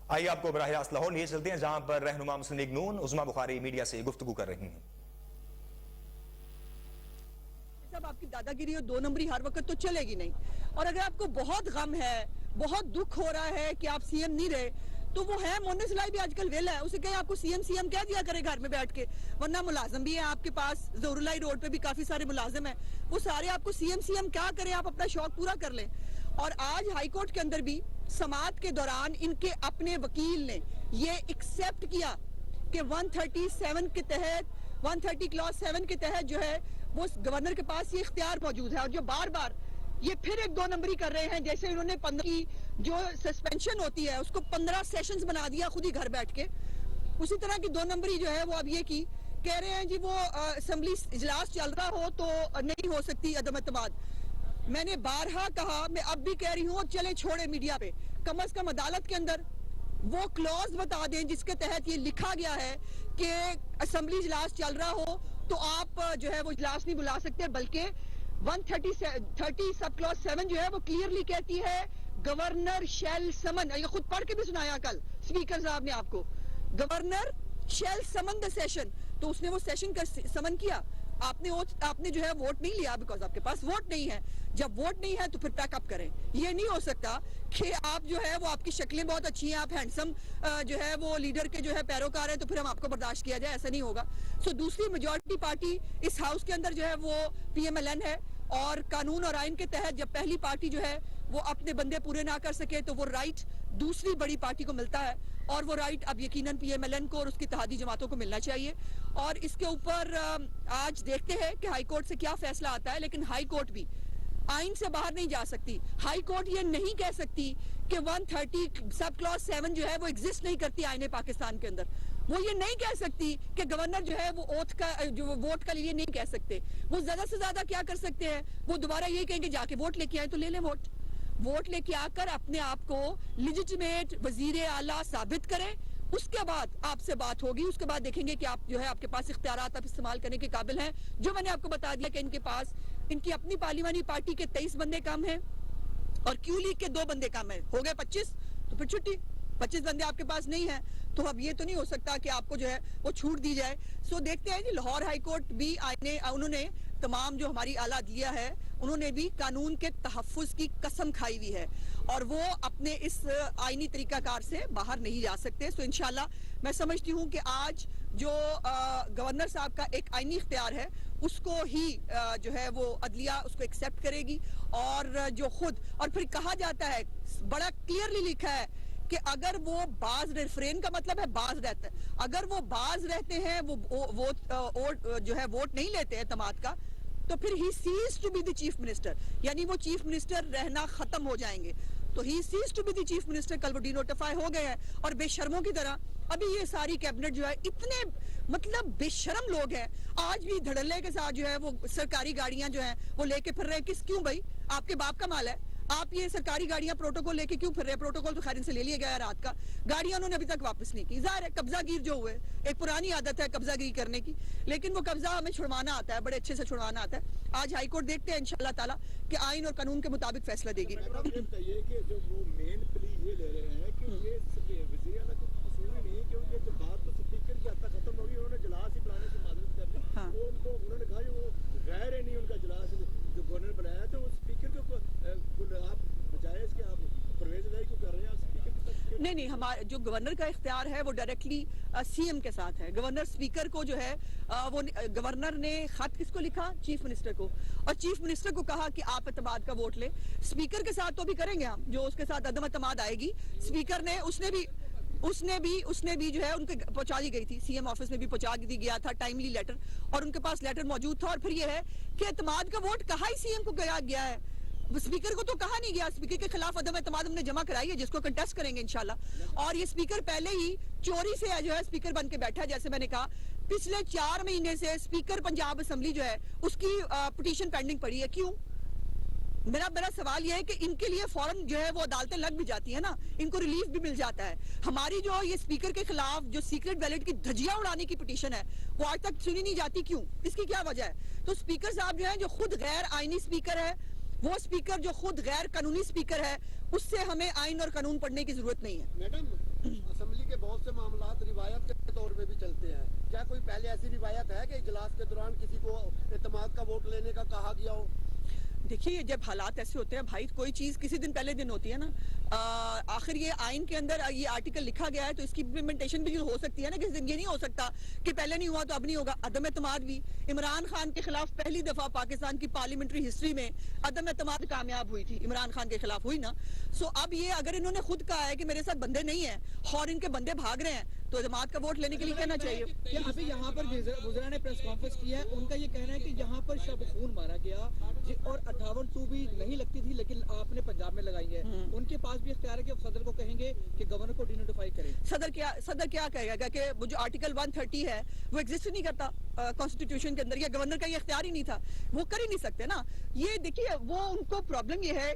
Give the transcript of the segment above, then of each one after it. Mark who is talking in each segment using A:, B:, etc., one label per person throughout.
A: आइए आपको बराह रास्त लाहौर लिए चलते हैं, जहां पर रहनुमा मुस्लिम लीग नून उस्मा बुखारी मीडिया से गुफ्तगू कर रही हैं।
B: सब आपकी दादागिरी और दो नंबरी हर वक्त तो चलेगी नहीं। और अगर आपको बहुत गम है, बहुत दुख हो रहा है कि आप सीएम नहीं रहे, तो वो है मोहम्मद सलाई भी आजकल वेला है, उसे कहे आपको सीएम कह दिया करे घर में बैठ के, वरना मुलाजम भी है आपके पास, ज़हुरुल्लाह रोड पे भी काफी सारे मुलाजिम हैं, वो सारे आपको सीएम क्या करें, आप अपना शौक पूरा कर लें। और आज हाई कोर्ट के अंदर भी समाअत के दौरान इनके अपने वकील ने ये एक्सेप्ट किया कि 137 के तहत 130 क्लॉज 7 के तहत जो है वो गवर्नर के पास ये इख्तियार मौजूद है। और जो बार बार ये फिर एक दो नंबरी कर रहे हैं, जैसे इन्होंने 15 की जो सस्पेंशन होती है उसको 15 सेशंस बना दिया खुद ही घर बैठ के, उसी तरह की दो नंबरी जो है वो अब ये की कह रहे हैं जी वो असेंबली इजलास चल रहा हो तो नहीं हो सकती अदम एतमाद। मैंने बारहा कहा, मैं अब भी कह रही हूँ, चले छोड़े मीडिया पे, कम से कम अदालत के अंदर वो क्लॉज बता दें जिसके तहत ये लिखा गया है कि असेंबली इजलास चल रहा हो तो आप जो है वो इजलास नहीं बुला सकते, बल्कि 130 सब क्लॉज 7 जो है वो क्लियरली कहती है गवर्नर शैल समन, ये खुद पढ़ के भी सुनाया कल स्पीकर साहब ने आपको, governor shall summon the session. तो उसने वो सेशन का समन किया, आपने जो है वोट नहीं लिया बिकॉज आपके पास वोट नहीं है। जब वोट नहीं है तो फिर पैकअप करें। ये नहीं हो सकता कि आप जो है वो आपकी शक्लें बहुत अच्छी हैं, आप हैंडसम जो है वो लीडर के जो है पैरोकार हैं, तो फिर हम आपको बर्दाश्त किया जाए, ऐसा नहीं होगा। सो दूसरी मेजॉरिटी पार्टी इस हाउस के अंदर जो है वो PMLN है, और कानून और आइन के तहत जब पहली पार्टी जो है वो अपने बंदे पूरे ना कर सके तो वो राइट दूसरी बड़ी पार्टी को मिलता है, और वो राइट अब यकीनन PMLN को और उसकी इत्तेहादी जमातों को मिलना चाहिए। और इसके ऊपर आज देखते हैं कि हाई कोर्ट से क्या फैसला आता है, लेकिन हाई कोर्ट भी आइन से बाहर नहीं जा सकती। हाई कोर्ट ये नहीं कह सकती कि 130 सब क्लॉज 7 जो है वो एग्जिस्ट नहीं करती आईने पाकिस्तान के अंदर। वो ये नहीं कह सकती कि गवर्नर जो है वो ओथ का जो वोट का लिए नहीं कह सकते। वो ज्यादा से ज्यादा क्या कर सकते हैं, वो दोबारा ये कहेंगे जाके वोट लेके आए, तो ले लें वोट लेके आकर अपने आप को लिजिटिमेट वजीर आला साबित करें। उसके बाद आपसे बात होगी, उसके बाद देखेंगे कि आप जो है आपके पास इख्तियारात आप इस्तेमाल करने के काबिल हैं। जो मैंने आपको बता दिया कि इनके पास इनकी अपनी पार्लिमानी पार्टी के 23 बंदे कम हैं और क्यू लीग के 2 बंदे कम हैं, हो गए 25, तो फिर छुट्टी। 25 बंदे आपके पास नहीं है तो अब ये तो नहीं हो सकता कि आपको जो है वो छूट दी जाए। सो देखते हैं जी, लाहौर हाई कोर्ट भी उन्होंने तमाम जो हमारी आला अदलिया है उन्होंने भी कानून के तहफ्फुज की कसम खाई हुई है, और वो अपने इस आईनी तरीकाकार से बाहर नहीं जा सकते। सो इंशाल्लाह मैं समझती हूँ कि आज जो गवर्नर साहब का एक आईनी इख्तियार है उसको ही जो है वो अदलिया उसको एक्सेप्ट करेगी। और जो खुद और फिर कहा जाता है, बड़ा क्लियरली लिखा है कि अगर वो बाज रेफरेन का मतलब है बाज रहता है, अगर वो बाज रहते हैं वो जो है वोट नहीं लेते हैं तमात का, तो फिर he ceases to be the chief minister, यानी वो चीफ मिनिस्टर रहना खत्म हो जाएंगे। तो he ceases to be the chief minister कल वो डिनोटिफाई हो गए हैं। और बेशर्मों की तरह अभी ये सारी कैबिनेट जो है इतने मतलब बेशरम लोग हैं, आज भी धड़ल्ले के साथ जो है वो सरकारी गाड़ियां जो हैं वो लेके फिर रहे हैं। क्यों भाई, आपके बाप का माल है, आप ये सरकारी गाड़ियां प्रोटोकॉल लेके क्यों फिर रहे हैं? प्रोटोकॉल तो खैर इनसे ले लिया गया है रात का, गाड़ियां उन्होंने अभी तक वापस नहीं की। जाहिर है कब्जागीर जो हुए, एक पुरानी आदत है कब्जागिरी करने की, लेकिन वो कब्जा हमें छुड़वाना आता है, बड़े अच्छे से छुड़वाना आता है। आज हाई कोर्ट देखते हैं इंशाल्लाह ताला कि आइन और कानून के मुताबिक फैसला देगी। नहीं, हमारे जो गवर्नर का इख्तियार है वो डायरेक्टली CM के साथ है। गवर्नर स्पीकर को जो है वो गवर्नर ने खत किसको लिखा? चीफ मिनिस्टर को, और चीफ मिनिस्टर को कहा कि आप एतमाद का वोट ले। स्पीकर के साथ तो भी करेंगे हम, जो उसके साथ अदम एतमाद आएगी स्पीकर ने, उसने भी जो है उनके पहुंचा दी गई थी, CM ऑफिस में भी पहुंचा दी गया था टाइमली लेटर, और उनके पास लेटर मौजूद था। और फिर ये है कि एतमाद का वोट कहा ही CM को गया है, स्पीकर को तो कहा नहीं गया। स्पीकर के खिलाफ अदम एतमाद हमने जमा कराई है, जिसको कंटेस्ट करेंगे इंशाल्लाह। और ये स्पीकर पहले ही चोरी से जो है स्पीकर बन के बैठा है। जैसे मैंने कहा, पिछले 4 महीने से स्पीकर पंजाब असेंबली जो है उसकी पिटीशन पेंडिंग पड़ी है। क्यों? मेरा सवाल यह है कि इनके लिए फौरन जो है वो अदालतें लग भी जाती है ना, इनको रिलीफ भी मिल जाता है। हमारी जो ये स्पीकर के खिलाफ जो सीक्रेट बैलेट की धज्जियां उड़ाने की पिटीशन है वो आज तक सुनी नहीं जाती। क्यों? इसकी क्या वजह है? तो स्पीकर साहब जो है जो खुद गैर आईनी स्पीकर है, वो स्पीकर जो खुद गैर कानूनी स्पीकर है, उससे हमें आइन और कानून पढ़ने की जरूरत नहीं है।
C: मैडम असम्बली के बहुत से मामलात रिवायत के तौर पे भी चलते हैं। क्या कोई पहले ऐसी रिवायत है कि इजलास के दौरान किसी को एतमाद का वोट लेने का कहा गया हो?
B: देखिए, जब हालात ऐसे होते हैं भाई, कोई चीज किसी दिन पहले दिन होती है ना। आखिर ये आइन के अंदर ये आर्टिकल लिखा गया है तो इसकी इम्प्लीमेंटेशन भी हो सकती है ना। किसी दिन ये नहीं हो सकता कि पहले नहीं हुआ तो अब नहीं होगा। अदम एतमाद भी इमरान खान के खिलाफ पहली दफा पाकिस्तान की पार्लियामेंट्री हिस्ट्री में अदम एतमाद कामयाब हुई थी, इमरान खान के खिलाफ हुई ना। सो अब ये अगर इन्होंने खुद कहा है कि मेरे साथ बंदे नहीं है और इनके बंदे भाग रहे हैं तो एतमाद का वोट लेने के लिए कहना चाहिए।
D: क्या अभी यहाँ पर गुजरा ने प्रेस कॉन्फ्रेंस की है, उनका ये कहना है कि यहाँ पर शब खून मारा गया और 58 भी नहीं लगती थी लेकिन आपने पंजाब में लगाई है। उनके पास भी इख्तियार है कि सदर को कहेंगे कि गवर्नर को डिनोटिफाई करें।
B: सदर क्या कहेगा कि वो जो आर्टिकल 130 है वो एग्जिस्ट नहीं करता कॉन्स्टिट्यूशन के अंदर, या गवर्नर का ये इख्तियार ही नहीं था, वो कर ही नहीं सकते ना। ये देखिए, वो उनको प्रॉब्लम ये है,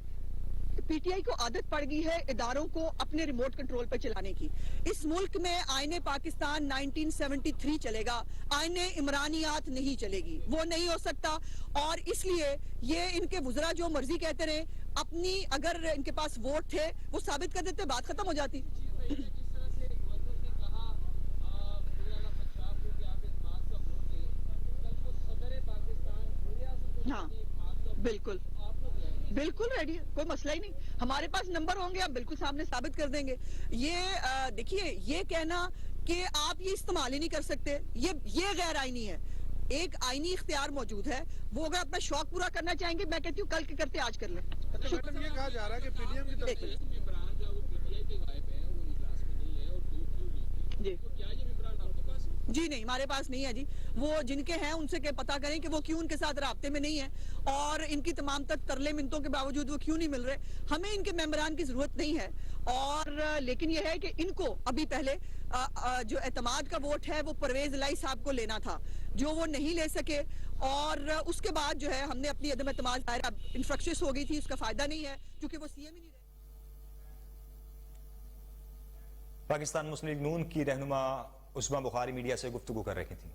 B: पीटीआई को आदत पड़ गई है इदारों को अपने रिमोट कंट्रोल पर चलाने की। इस मुल्क में आईने पाकिस्तान 1973 चलेगा, आईने इमरानियात नहीं चलेगी, वो नहीं हो सकता। और इसलिए ये इनके वुज़रा जो मर्जी कहते रहे, अपनी अगर इनके पास वोट थे वो साबित कर देते, बात खत्म हो जाती। हाँ, बिल्कुल बिल्कुल रेडी है, कोई मसला ही नहीं। हमारे पास नंबर होंगे, आप बिल्कुल सामने साबित कर देंगे। ये देखिए, ये कहना कि आप ये इस्तेमाल ही नहीं कर सकते, ये गैर आईनी है। एक आईनी इख्तियार मौजूद है, वो अगर अपना शौक पूरा करना चाहेंगे, मैं कहती हूँ कल के करते आज कर लें।
C: मतलब ये कहा जा रहा है कि पीडीएम की तरफ से
B: जी जी नहीं, हमारे पास नहीं है जी। वो जिनके हैं उनसे के पता करें कि वो क्यों उनके साथ राब्ते में नहीं है और इनकी तमाम तक तरले मिन्नतों के बावजूद वो क्यों नहीं मिल रहे। हमें इनके मेंबरान की जरूरत नहीं है। और लेकिन यह है कि इनको अभी पहले जो एतमाद का वोट है वो परवेज इलाही साहब को लेना था, जो वो नहीं ले सके। और उसके बाद जो है हमने अपनी अदम एतमाद इंफ्रक्शस हो गई थी, उसका फायदा नहीं है क्योंकि वो सीएम ही नहीं रहे।
A: पाकिस्तान मुस्लिम लीग नून की रहनुमा उस्मा बुखारी मीडिया से गुफ्तगू कर रही थी।